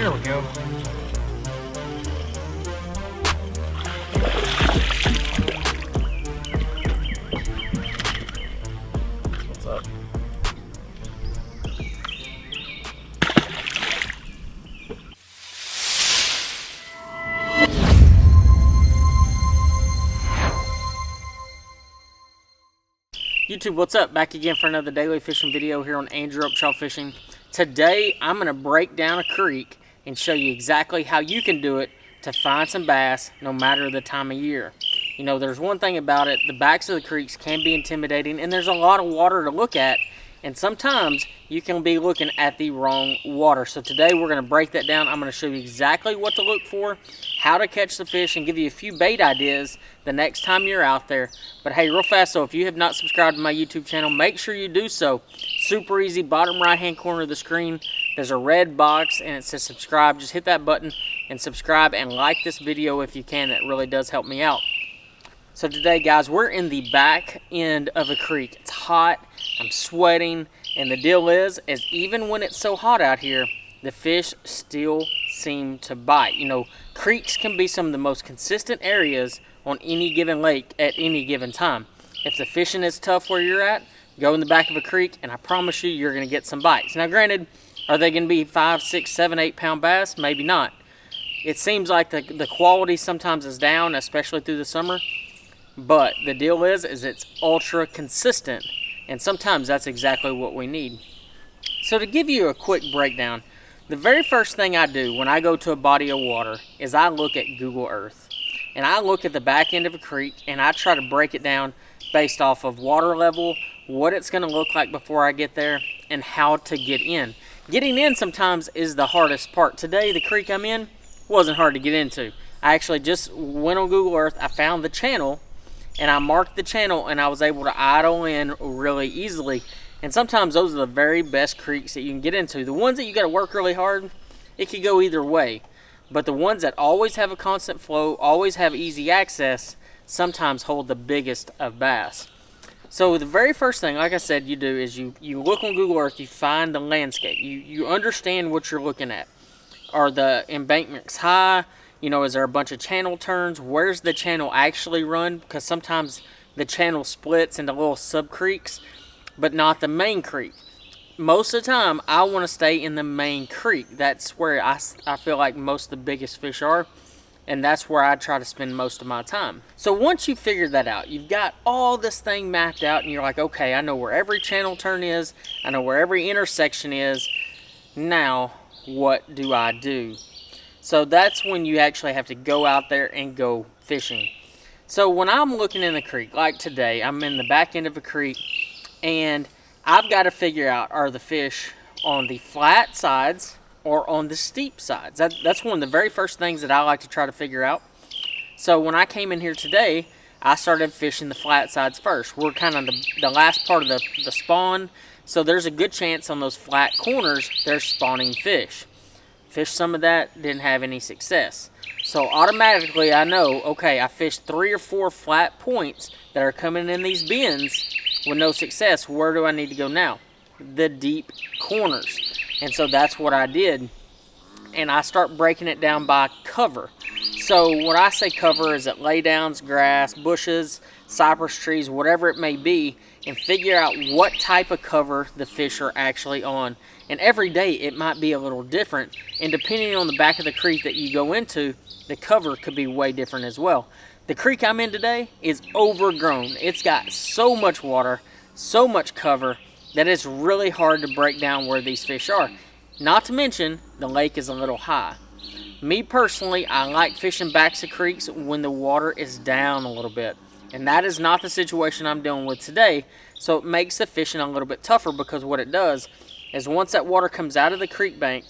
There we go. What's up? YouTube, what's up? Back again for another daily fishing video here on Andrew Upshaw Fishing. Today, I'm going to break down a creek and show you exactly how you can do it to find some bass no matter the time of year. You know, there's one thing about it, the backs of the creeks can be intimidating and there's a lot of water to look at, and sometimes you can be looking at the wrong water. So today we're going to break that down. I'm going to show you exactly what to look for, how to catch the fish, and give you a few bait ideas the next time you're out there. But hey, real fast, so if you have not subscribed to my YouTube channel, make sure you do so. Super easy, bottom right hand corner of the screen, there's a red box and it says subscribe. Just hit that button and subscribe and like this video if you can. That really does help me out. So today, guys, we're in the back end of a creek. It's hot, I'm sweating, and the deal is even when it's so hot out here, the fish still seem to bite. You know, creeks can be some of the most consistent areas on any given lake at any given time. If the fishing is tough where you're at, go in the back of a creek, and I promise you, you're going to get some bites. Now, granted, are they going to be 5, 6, 7, 8 pound bass? Maybe not. It seems like the quality sometimes is down, especially through the summer. But the deal is it's ultra consistent, and sometimes that's exactly what we need. So to give you a quick breakdown, the very first thing I do when I go to a body of water is I look at Google Earth. And I look at the back end of a creek and I try to break it down based off of water level, what it's going to look like before I get there, and how to get in. Getting in sometimes is the hardest part. Today, the creek I'm in wasn't hard to get into. I actually just went on Google Earth, I found the channel, and I marked the channel, and I was able to idle in really easily. And sometimes those are the very best creeks that you can get into. The ones that you got to work really hard, it could go either way. But the ones that always have a constant flow, always have easy access, sometimes hold the biggest of bass. So the very first thing, like I said, you do is you look on Google Earth, you find the landscape. You understand what you're looking at. Are the embankments high? You know, is there a bunch of channel turns? Where's the channel actually run? Because sometimes the channel splits into little sub creeks, but not the main creek. Most of the time, I want to stay in the main creek. That's where I feel like most of the biggest fish are, and that's where I try to spend most of my time. So once you figure that out, you've got all this thing mapped out, and you're like, okay, I know where every channel turn is. I know where every intersection is. Now, what do I do? So that's when you actually have to go out there and go fishing. So when I'm looking in the creek, like today, I'm in the back end of a creek, and I've got to figure out, are the fish on the flat sides or on the steep sides? That's one of the very first things that I like to try to figure out. So when I came in here today, I started fishing the flat sides first. We're kind of the last part of the spawn, so there's a good chance on those flat corners there's spawning fish. Fished some of that, didn't have any success. So automatically I know, okay, I fished 3 or 4 flat points that are coming in these bends with no success. Where do I need to go now? The deep corners. And so that's what I did. And I start breaking it down by cover. So when I say cover, is it laydowns, grass, bushes, cypress trees, whatever it may be, and figure out what type of cover the fish are actually on. And every day it might be a little different, and depending on the back of the creek that you go into, the cover could be way different as well. The creek I'm in today is overgrown. It's got so much water, so much cover, that it's really hard to break down where these fish are. Not to mention, the lake is a little high. Me personally, I like fishing backs of creeks when the water is down a little bit. And that is not the situation I'm dealing with today. So it makes the fishing a little bit tougher, because what it does is once that water comes out of the creek bank,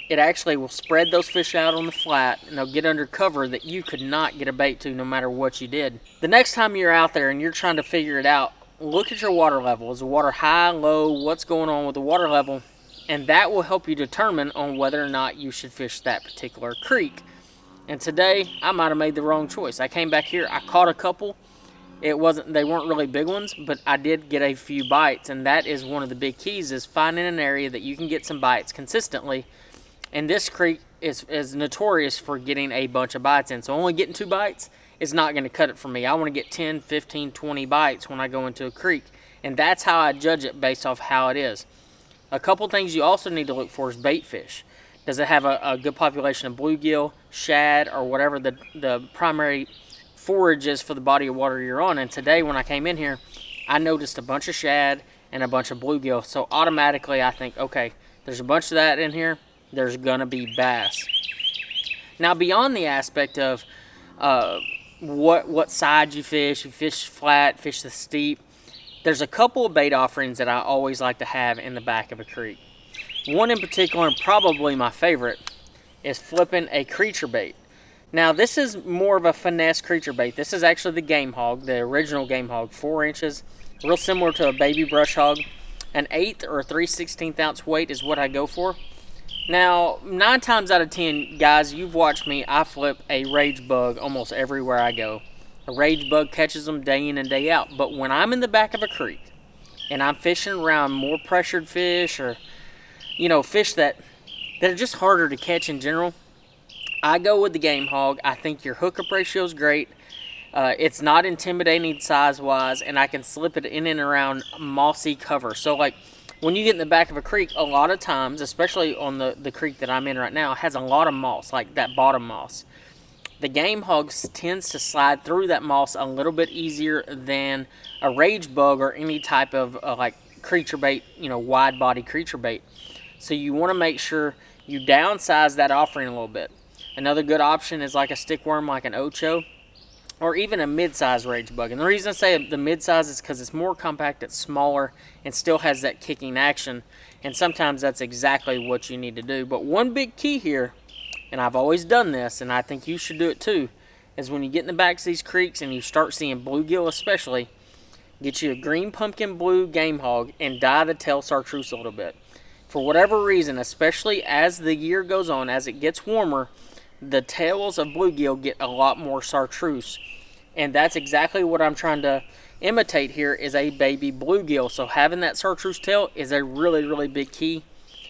it actually will spread those fish out on the flat, and they'll get under cover that you could not get a bait to no matter what you did. The next time you're out there and you're trying to figure it out, look at your water level. Is the water high, low? What's going on with the water level? And that will help you determine on whether or not you should fish that particular creek. And today, I might have made the wrong choice. I came back here, I caught a couple. They weren't really big ones, but I did get a few bites, and that is one of the big keys, is finding an area that you can get some bites consistently And this creek is notorious for getting a bunch of bites in. So only getting 2 bites is not going to cut it for me. I want to get 10, 15, 20 bites when I go into a creek. And that's how I judge it based off how it is. A couple things you also need to look for is bait fish. Does it have a good population of bluegill, shad, or whatever the primary forage is for the body of water you're on? And today when I came in here, I noticed a bunch of shad and a bunch of bluegill. So automatically I think, okay, there's a bunch of that in here. There's gonna be bass. Now beyond the aspect of what side you fish flat, fish the steep, there's a couple of bait offerings that I always like to have in the back of a creek. One in particular, and probably my favorite, is flipping a creature bait. Now this is more of a finesse creature bait. This is actually the game hog, the original game hog, 4 inches, real similar to a baby brush hog. An 1/8 or 3/16 ounce weight is what I go for. Now, 9 times out of 10, guys, you've watched me, I flip a rage bug almost everywhere I go. A rage bug catches them day in and day out. But when I'm in the back of a creek and I'm fishing around more pressured fish, or, you know, fish that are just harder to catch in general, I go with the game hog. I think your hookup ratio is great. It's not intimidating size-wise, and I can slip it in and around mossy cover. So, like, when you get in the back of a creek, a lot of times, especially on the creek that I'm in right now, has a lot of moss, like that bottom moss. The game hog tends to slide through that moss a little bit easier than a rage bug or any type of like creature bait, you know, wide body creature bait. So you want to make sure you downsize that offering a little bit. Another good option is like a stickworm, like an ocho, or even a mid-size rage bug. And the reason I say the mid-size is because it's more compact, it's smaller, and still has that kicking action. And sometimes that's exactly what you need to do. But one big key here, and I've always done this, and I think you should do it too, is when you get in the backs of these creeks and you start seeing bluegill especially, get you a green pumpkin blue game hog and dye the tail chartreuse a little bit. For whatever reason, especially as the year goes on, as it gets warmer, the tails of bluegill get a lot more chartreuse. And that's exactly what I'm trying to imitate here, is a baby bluegill. So having that chartreuse tail is a really, really big key.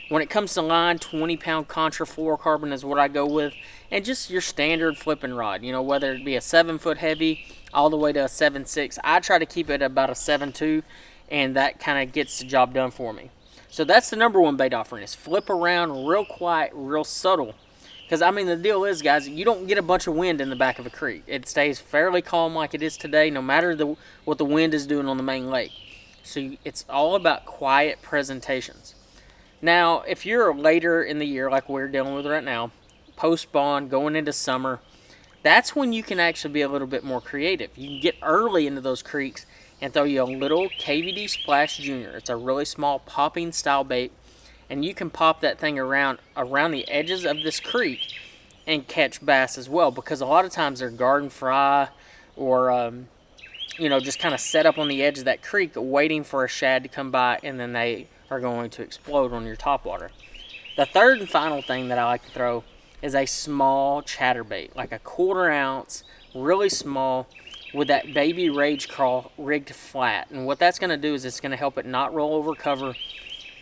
When it comes to line, 20-pound contra fluorocarbon is what I go with. And just your standard flipping rod, you know, whether it be a 7-foot heavy all the way to a 7.6. I try to keep it about a 7.2, and that kind of gets the job done for me. So that's the number one bait offering, is flip around real quiet, real subtle. Because, I mean, the deal is, guys, you don't get a bunch of wind in the back of a creek. It stays fairly calm like it is today, no matter what the wind is doing on the main lake. So it's all about quiet presentations. Now, if you're later in the year, like we're dealing with right now, post-spawn, going into summer, that's when you can actually be a little bit more creative. You can get early into those creeks and throw you a little KVD Splash Junior. It's a really small popping style bait. And you can pop that thing around the edges of this creek and catch bass as well, because a lot of times they're garden fry or, you know, just kind of set up on the edge of that creek waiting for a shad to come by, and then they are going to explode on your topwater. The third and final thing that I like to throw is a small chatterbait, like a 1/4 ounce, really small, with that baby rage crawl rigged flat. And what that's going to do is it's going to help it not roll over cover,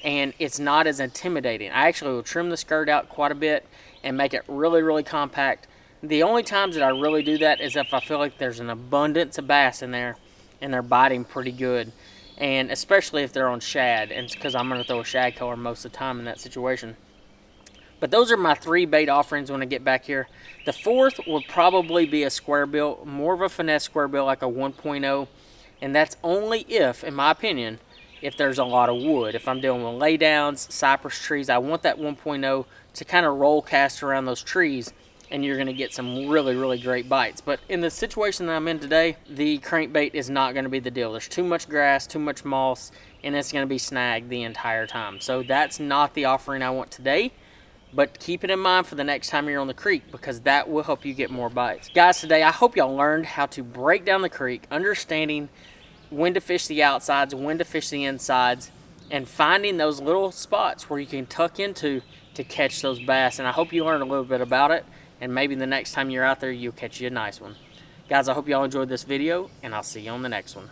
and it's not as intimidating. I actually will trim the skirt out quite a bit and make it really, really compact. The only times that I really do that is if I feel like there's an abundance of bass in there and they're biting pretty good. And especially if they're on shad, and it's because I'm going to throw a shad color most of the time in that situation. But those are my 3 bait offerings when I get back here. The fourth would probably be a square bill, more of a finesse square bill, like a 1.0. And that's only if, in my opinion, if there's a lot of wood. If I'm dealing with laydowns, cypress trees, I want that 1.0 to kind of roll cast around those trees, and you're going to get some really, really great bites. But in the situation that I'm in today, the crankbait is not going to be the deal. There's too much grass, too much moss, and it's going to be snagged the entire time. So that's not the offering I want today, but keep it in mind for the next time you're on the creek, because that will help you get more bites. Guys, today I hope y'all learned how to break down the creek, understanding when to fish the outsides, when to fish the insides, and finding those little spots where you can tuck into to catch those bass. And I hope you learned a little bit about it, and maybe the next time you're out there, you'll catch you a nice one. Guys, I hope y'all enjoyed this video, and I'll see you on the next one.